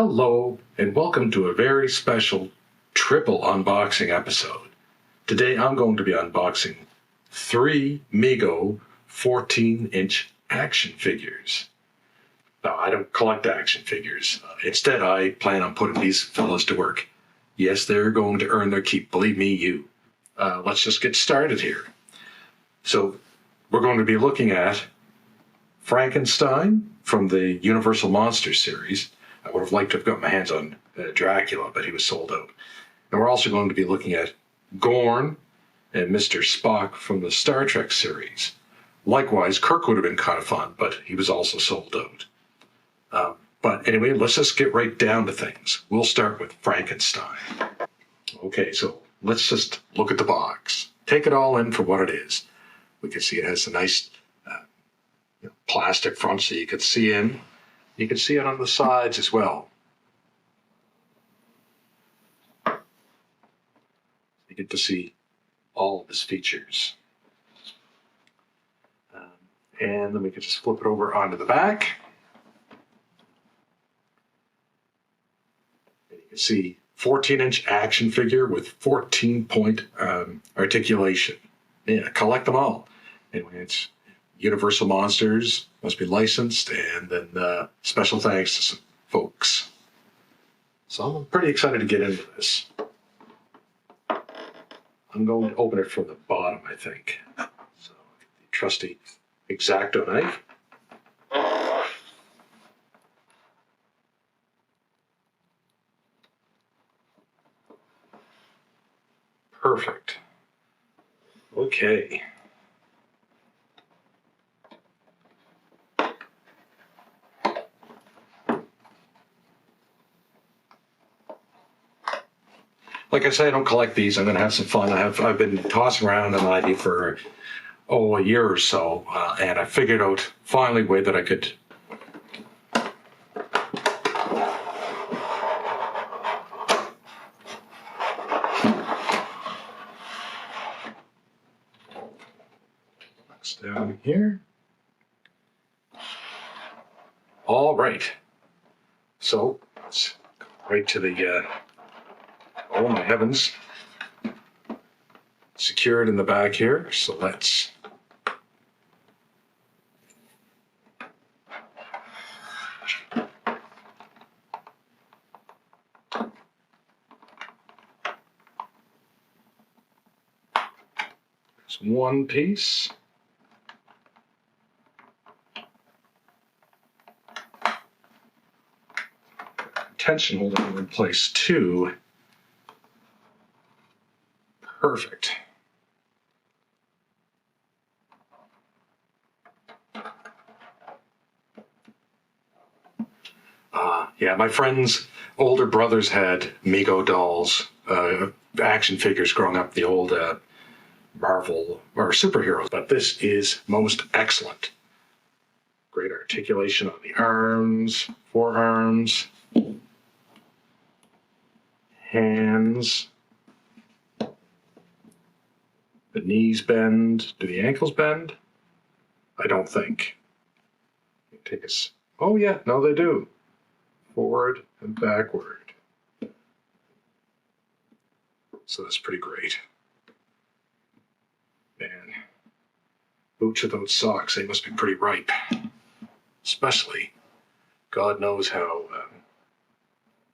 Hello, and welcome to a very special triple unboxing episode. Today I'm going to be unboxing 3 Mego 14-inch action figures. Now, I don't collect action figures. Instead, I plan on putting these fellas to work. Yes, they're going to earn their keep. Believe me, you. Let's just get started here. So, we're going to be looking at Frankenstein from the Universal Monsters series. I would have liked to have got my hands on Dracula, but he was sold out. And we're also going to be looking at Gorn and Mr. Spock from the Star Trek series. Likewise, Kirk would have been kind of fun, but he was also sold out. But anyway, let's just get right down to things. We'll start with Frankenstein. Okay, so let's just look at the box. Take it all in for what it is. We can see it has a nice plastic front so you can see in. You can see it on the sides as well. You get to see all of his features. And then we can just flip it over onto the back. And you can see 14-inch action figure with 14-point articulation. Yeah, collect them all. Anyway, it's Universal Monsters, must be licensed, and then special thanks to some folks. So I'm pretty excited to get into this. I'm going to open it from the bottom, I think. So the trusty X-Acto knife. Perfect. Okay. Like I say, I don't collect these. I'm going to have some fun. I've been tossing around an idea for a year or so, and I figured out finally a way that I could down here. All right. So let's go right to the. Oh my heavens. Secured in the back here, so let's there's one piece. Tension holder in place 2. Perfect. Yeah, my friends' older brothers had Mego dolls, action figures growing up, the old Marvel or superheroes, but this is most excellent. Great articulation on the arms, forearms, hands. The knees bend. Do the ankles bend? I don't think. Take us. Oh yeah, no, they do. Forward and backward. So that's pretty great. Man, boots without socks, they must be pretty ripe. Especially, God knows how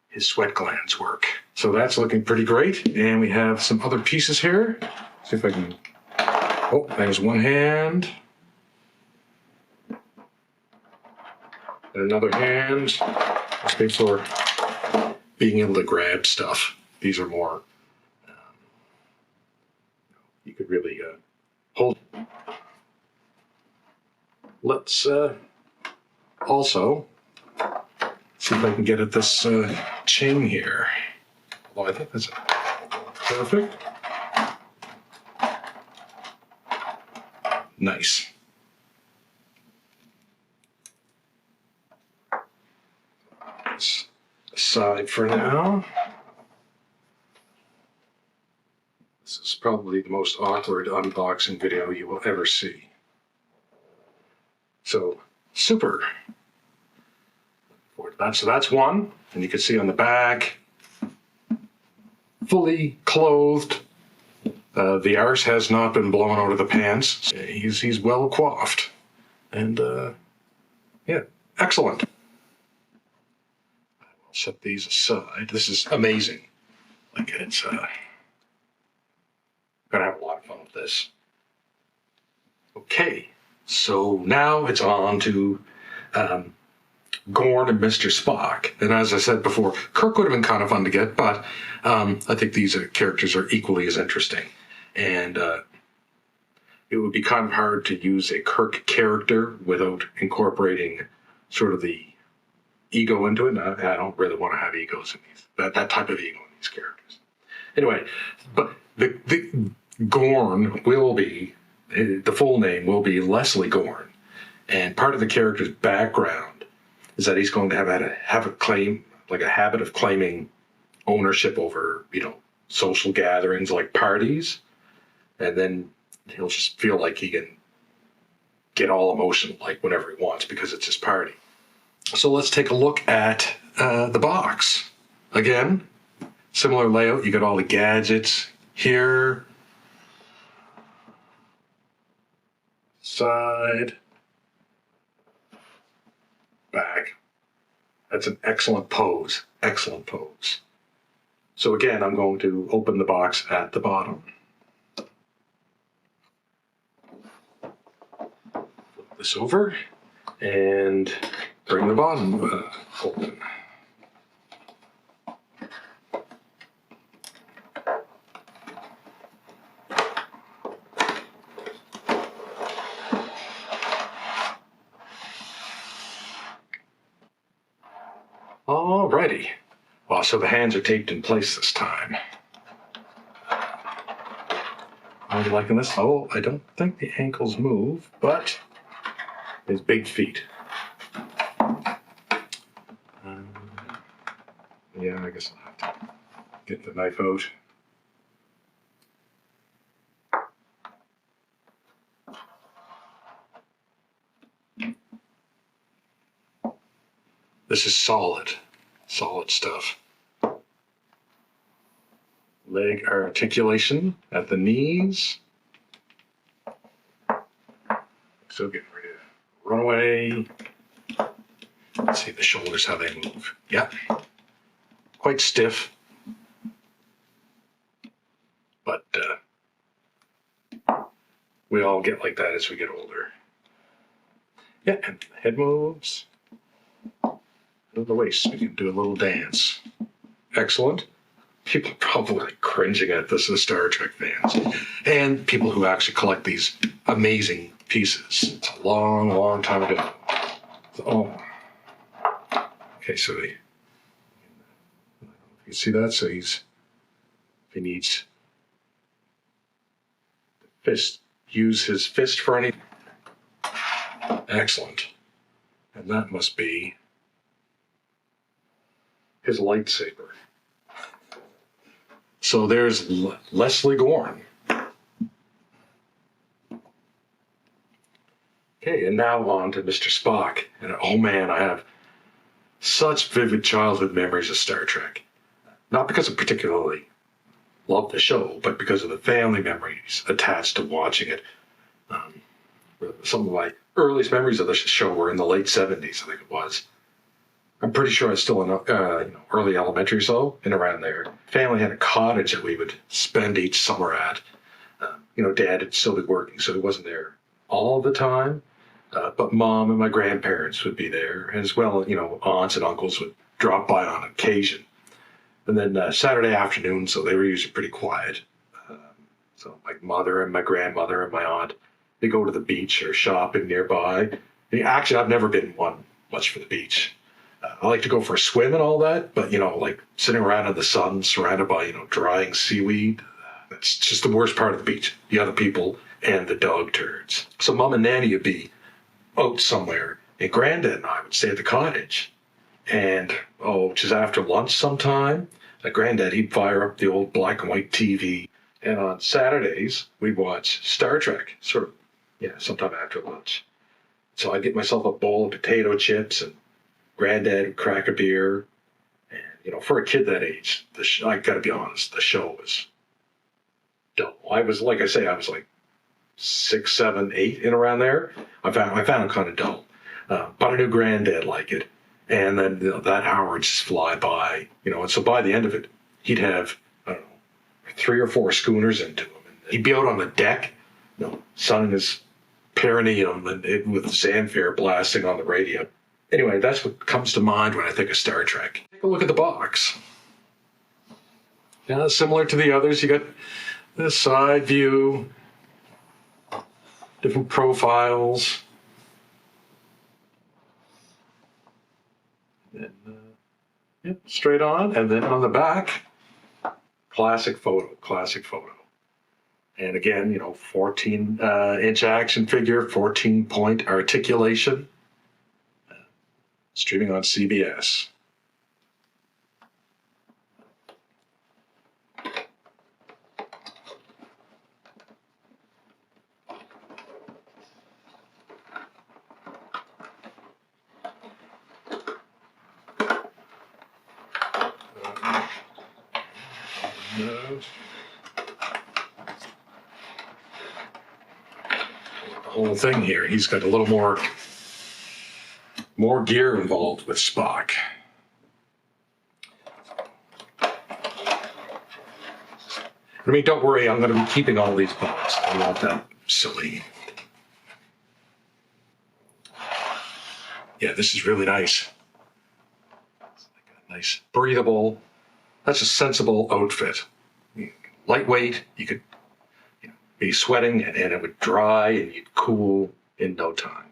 his sweat glands work. So that's looking pretty great. And we have some other pieces here. See if I can. Oh, there's one hand. And another hand. Must be for being able to grab stuff. These are more. You could really hold. Let's also see if I can get at this chain here. Well, I think that's perfect. Nice. This aside for now. This is probably the most awkward unboxing video you will ever see. So, super. So that's one, and you can see on the back, fully clothed. The arse has not been blown out of the pants. He's well coiffed, and yeah, excellent. I'll set these aside. This is amazing. Like it's gonna have a lot of fun with this. Okay, so now it's on to Gorn and Mr. Spock. And as I said before, Kirk would have been kind of fun to get, but I think these characters are equally as interesting. And it would be kind of hard to use a Kirk character without incorporating sort of the ego into it. I don't really want to have egos in these, that type of ego in these characters. Anyway, but the Gorn will be, the full name will be Leslie Gorn. And part of the character's background is that he's going to have a claim, like a habit of claiming ownership over, social gatherings like parties. And then he'll just feel like he can get all emotional, like whenever he wants, because it's his party. So let's take a look at the box. Again, similar layout. You got all the gadgets here. Side. Back. That's an excellent pose. Excellent pose. So again, I'm going to open the box at the bottom. Flip this over and bring the bottom open. Alrighty. Well, so the hands are taped in place this time. Are you liking this? Oh, I don't think the ankles move, but his big feet. Yeah, I guess I'll have to get the knife out. This is solid stuff. Leg articulation at the knees. So getting ready to run away. Let's see the shoulders, how they move. Yeah, quite stiff. But we all get like that as we get older. Yeah, and the head moves. The waist, we can do a little dance. Excellent. People are probably cringing at this, the Star Trek fans, and people who actually collect these amazing pieces. It's a long, long time ago. Okay, so you see that? So if he needs the fist, use his fist for anything. Excellent. And that must be his lightsaber. So there's Leslie Gorn. Okay, and now on to Mr. Spock. And oh man, I have such vivid childhood memories of Star Trek. Not because I particularly love the show, but because of the family memories attached to watching it. Some of my earliest memories of the show were in the late 70s, I think it was. I'm pretty sure I was still in early elementary, so in around there. Family had a cottage that we would spend each summer at. Dad would still be working, so he wasn't there all the time. But Mom and my grandparents would be there, as well. Aunts and uncles would drop by on occasion. And then Saturday afternoon, so they were usually pretty quiet. So my mother and my grandmother and my aunt, they go to the beach or shopping nearby. And actually, I've never been one much for the beach. I like to go for a swim and all that, but, like sitting around in the sun surrounded by, drying seaweed, that's just the worst part of the beach. The other people and the dog turds. So Mom and Nanny would be out somewhere, and Granddad and I would stay at the cottage. And, just after lunch sometime, Granddad, he'd fire up the old black and white TV. And on Saturdays, we'd watch Star Trek, sometime after lunch. So I'd get myself a bowl of potato chips and granddad would crack a beer. And, for a kid that age, I got to be honest, the show was dull. I was, like I say, I was like 6, 7, 8 in around there. I found it kind of dull. But I knew granddad liked it. And then that hour would just fly by, and so by the end of it, he'd have, I don't know, 3 or 4 schooners into him. And he'd be out on the deck, sunning his perineum and with Zanfare blasting on the radio. Anyway, that's what comes to mind when I think of Star Trek. Take a look at the box. Yeah, similar to the others, you got the side view, different profiles. And, straight on. And then on the back, classic photo. And again, 14-inch action figure, 14-point articulation, streaming on CBS. Whole thing here. He's got a little more gear involved with Spock. I mean, don't worry, I'm going to be keeping all these bones. I'm not that silly. Yeah, this is really nice. It's like a nice, breathable, that's a sensible outfit. Lightweight, you could be sweating and it would dry and you'd cool in no time.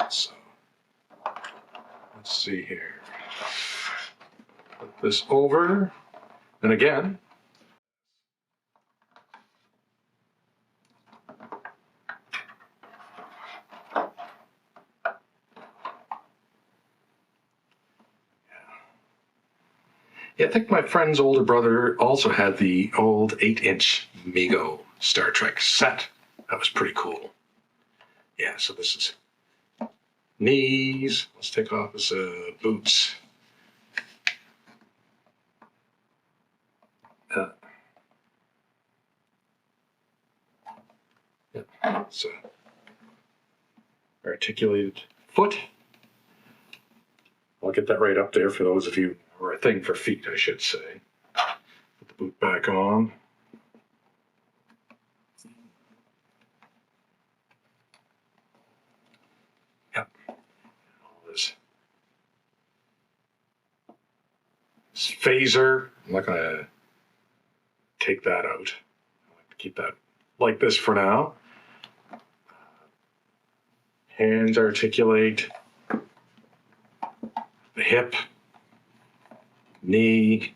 So, let's see here. Put this over. And again, I think my friend's older brother also had the old 8-inch Mego Star Trek set. That was pretty cool. Yeah, so this is knees. Let's take off his boots. So articulated foot. I'll get that right up there for those of you, or a thing for feet, I should say. Put the boot back on. Yep. All this phaser. I'm not going to take that out. I like to keep that like this for now. Hands articulate. The hip, knee,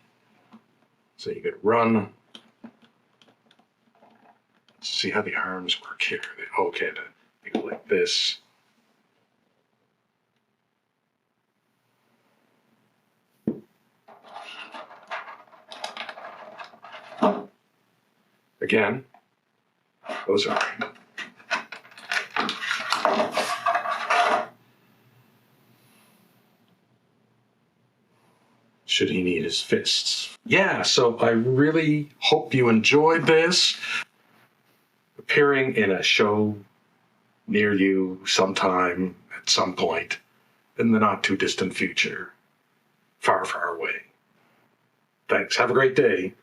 so you could run. Let's see how the arms work here. Okay, they go like this. Again, those are should he need his fists. Yeah, so I really hope you enjoyed this. Appearing in a show near you sometime at some point in the not too distant future. Far, far away. Thanks. Have a great day.